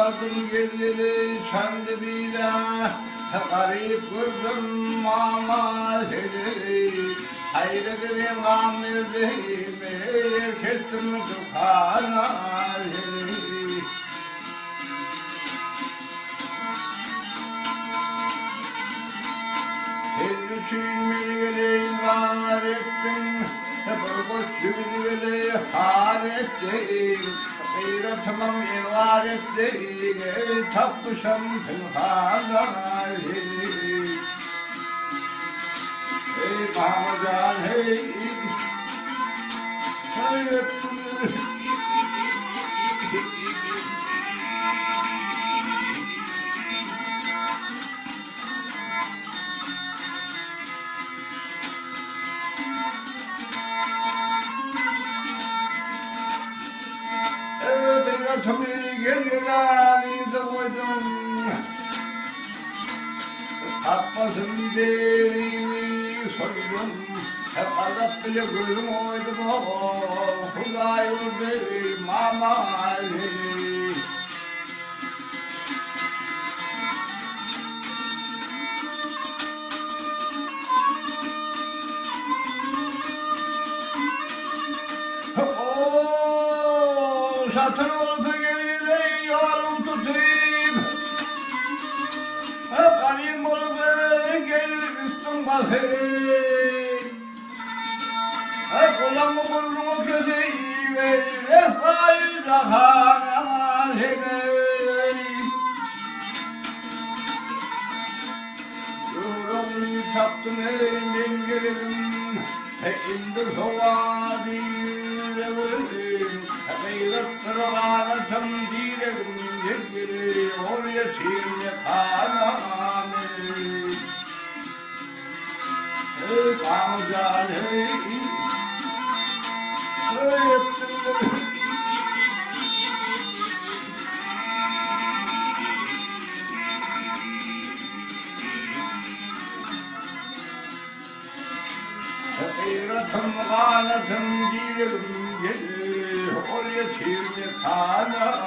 vardım gelleri çandı bile garip kızım ama seni hayretin amirdiğimi kestim dukana seni. Elçimeli var ettim, borçluyum har ettim, gayretimim var ettim, tapmışım tılhaları. Hey Mahmudan hey, hey ettim. Tabii gelirani de koydum, tapmasın derini soydum, hep azap bile gözüm oydum, Huday urdu mamali. Satın oldu gelirey yolum tutayım, kanim oldu gelir üstüm basayım, kulağımı burnumu keseyim, refayı cahana seni. Yorumu çaptım elinden gelirim, indir soğadım. Gayrettirganatım dilerim gelgiri oraya çiğne kananı. Ey kamucan hey, hey ettim. Gayrettim kanatım dilerim gelgiri oraya çiğne kananı.